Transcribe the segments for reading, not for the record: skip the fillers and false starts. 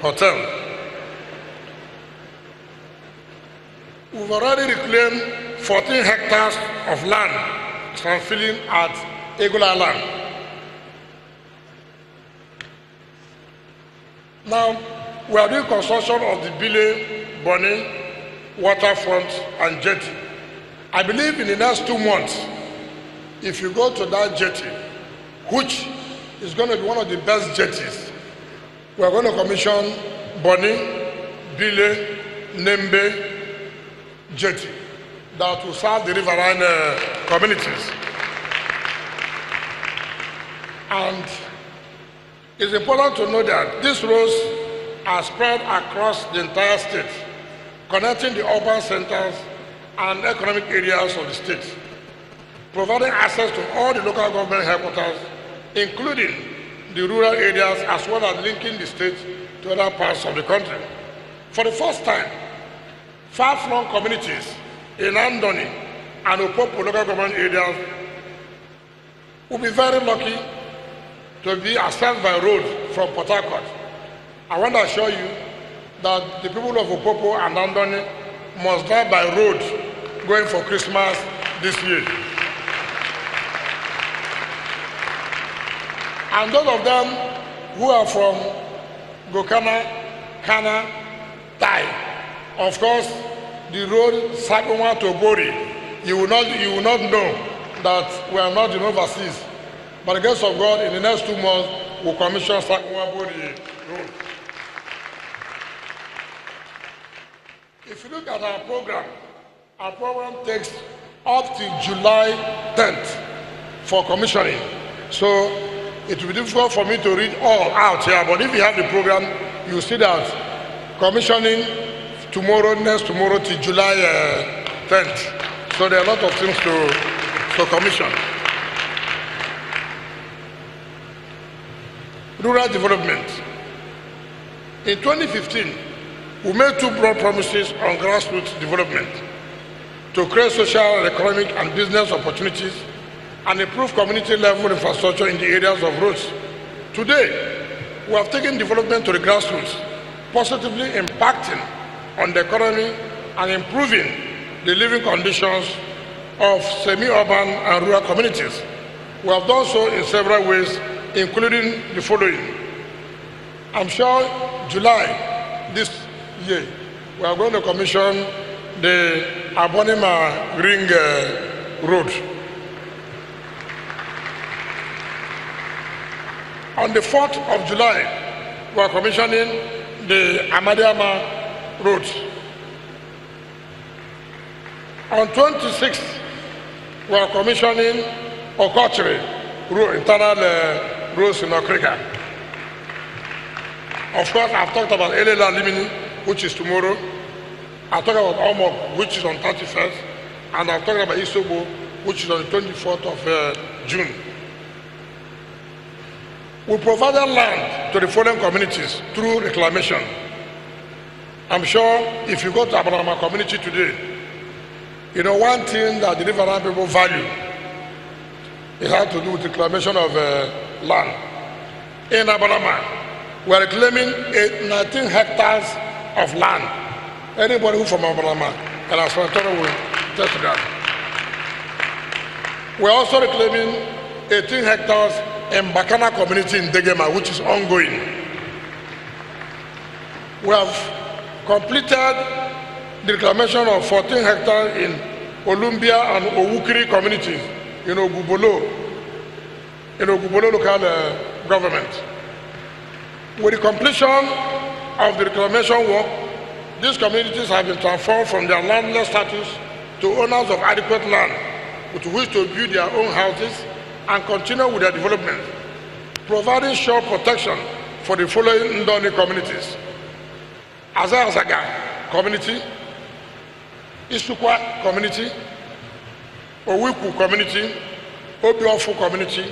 Hotel. We've already reclaimed 14 hectares of land transferring at Egula land. Now, we are doing construction of the Bile, Bonny, waterfront and jetty. I believe in the next 2 months, if you go to that jetty, which is going to be one of the best jetties, we are going to commission Bonny, Bile, Nembe jetty that will serve the riverine communities. And it's important to know that these roads are spread across the entire state, connecting the urban centers and economic areas of the state, providing access to all the local government headquarters, including the rural areas, as well as linking the state to other parts of the country. For the first time, far-flung communities in Andoni and Opopo local government areas will be very lucky to be accessed by road from Pt.4. I want to assure you that the people of Opopo and Andoni must drive by road going for Christmas this year. And those of them who are from Gokana, Kana, Tai, of course, the road Sakonwa to Bori, you will not know that we are not in overseas. By the grace of God, in the next 2 months, we'll commission Sakonwa Bori road. If you look at our program takes up to July 10th for commissioning. So it will be difficult for me to read all out here, but if you have the program, you see that commissioning next tomorrow to July 10th. So there are a lot of things to commission. Rural development. In 2015, we made 2 broad promises on grassroots development to create social, economic, and business opportunities and improve community level infrastructure in the areas of roads. Today, we have taken development to the grassroots, positively impacting on the economy and improving the living conditions of semi-urban and rural communities. We have done so in several ways, including the following. I'm sure July this year, we are going to commission the Abonima Ring Road. On the 4th of July, we are commissioning the Amadiama Road. On 26th, we are commissioning Okochiri Road, internal roads in Okrika. Of course, I've talked about Elela Limini, which is tomorrow. I've talked about Omok, which is on 31st. And I've talked about Isobo, which is on the 24th of June. We provided land to the following communities through reclamation. I'm sure if you go to Abanama community today, you know one thing that the riverine people value, it has to do with reclamation of land. In Abanama, we are reclaiming 19 hectares of land. Anybody who from Abanama and Asfantoro will test that. We are also reclaiming 18 hectares in Bakana community in Degema, which is ongoing. We have completed the reclamation of 14 hectares in Olumbia and Owukiri communities in Ogubolo local government. With the completion of the reclamation work, these communities have been transformed from their landless status to owners of adequate land with which to build their own houses and continue with their development, providing shore protection for the following Ndoni communities: Azazaga community, Isukwa community, Owiku community, Obiofu community,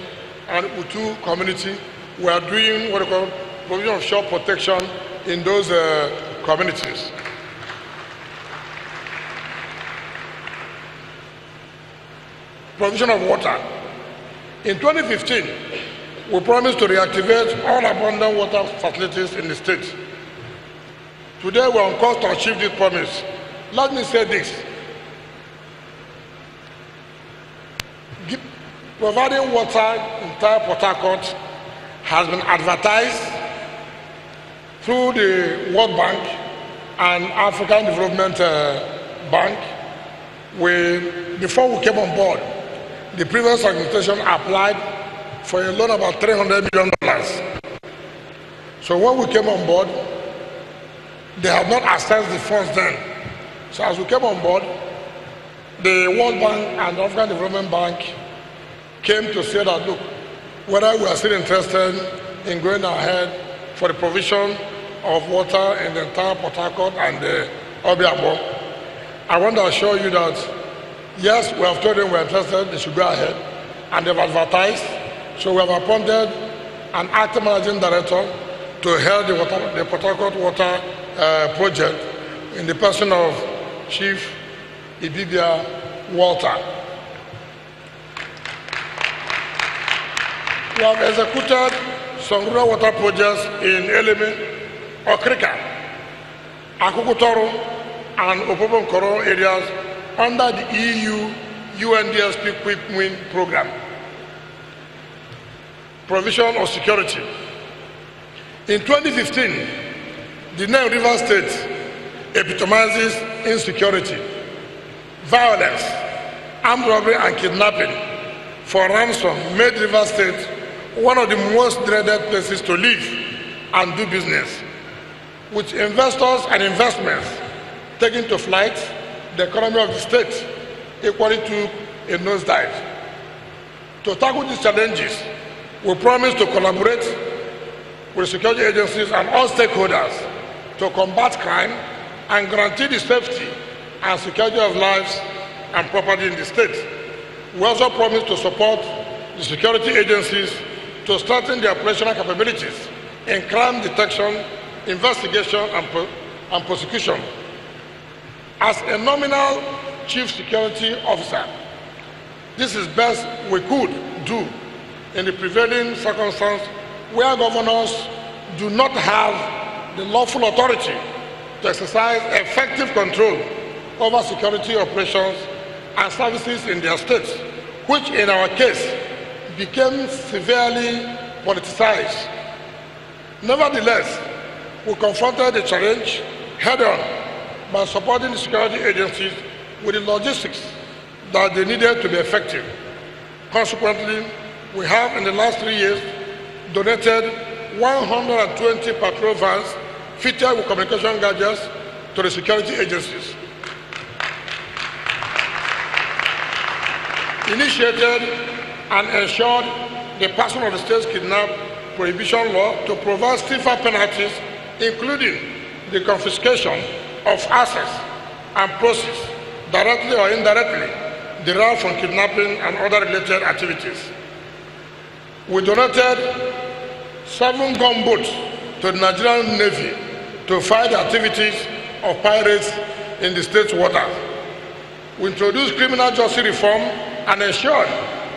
and Utu community. We are doing what we call provision of shore protection in those communities. Provision of water. In 2015, we promised to reactivate all abundant water facilities in the state Today we are on course to achieve this promise. Let me say this. Providing water in entire Port-Harcourt has been advertised through the World Bank and African Development Bank. Before we came on board, the previous administration applied for a loan of about $300 million. So when we came on board, they had not accessed the funds then. So as we came on board, the World Bank and the African Development Bank came to say that, look, whether we are still interested in going ahead for the provision of water in the entire Port-Harcourt and the Obiabo, I want to assure you that, yes, we have told them we're interested, they should go ahead, and they've advertised. So we have appointed an acting managing director to head the Port-Harcourt water project in the person of Chief Ibibia Walter. We have executed some rural water projects in Eleme, Okrika, Akukutoro, and Opobonkoro areas under the EU UNDSP Quick Win program. Provision of security. In 2015, the name River State epitomizes insecurity, violence, armed robbery, and kidnapping for ransom made River State one of the most dreaded places to live and do business. With investors and investments taking to flight, the economy of the state equally took a nosedive. To tackle these challenges, we promise to collaborate with security agencies and all stakeholders to combat crime and guarantee the safety and security of lives and property in the state. We also promise to support the security agencies to strengthen their operational capabilities in crime detection, investigation, and prosecution. As a nominal chief security officer, this is best we could do in the prevailing circumstance where governors do not have the lawful authority to exercise effective control over security operations and services in their states, which in our case became severely politicized. Nevertheless, we confronted the challenge head-on by supporting the security agencies with the logistics that they needed to be effective. Consequently, we have in the last 3 years donated 120 patrol vans fitted with communication gadgets to the security agencies. Initiated and ensured the passing of the state's kidnap prohibition law to provide stiffer penalties, including the confiscation of assets and proceeds, directly or indirectly, derived from kidnapping and other related activities. We donated 7 gunboats to the Nigerian Navy to fight the activities of pirates in the state's waters. We introduced criminal justice reform and ensured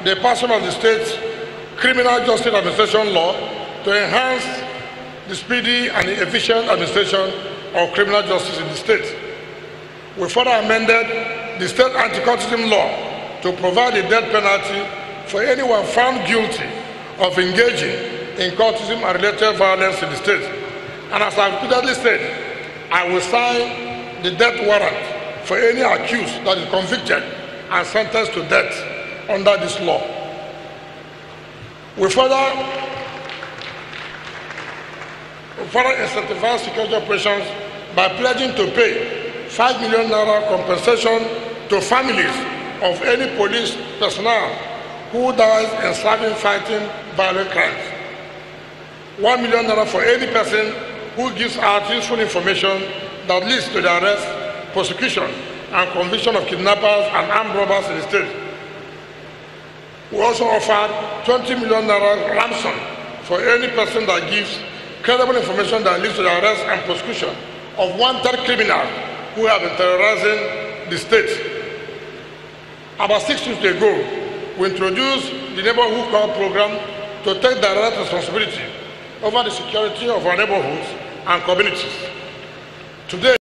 the passing of the state's criminal justice administration law to enhance the speedy and efficient administration of criminal justice in the state. We further amended the state anti-cultism law to provide a death penalty for anyone found guilty of engaging in cultism and related violence in the state. And as I repeatedly said, I will sign the death warrant for any accused that is convicted and sentenced to death under this law. We further incentivize security operations by pledging to pay 5 million naira compensation to families of any police personnel who dies in serving fighting violent crimes. 1 million naira for any person who gives out useful information that leads to the arrest, prosecution, and conviction of kidnappers and armed robbers in the state. We also offered 20 million naira ransom for any person that gives credible information that leads to the arrest and prosecution of wanted criminals who have been terrorizing the state. About 6 weeks ago, we introduced the Neighborhood Call program to take direct responsibility over the security of our neighborhoods and communities. Today,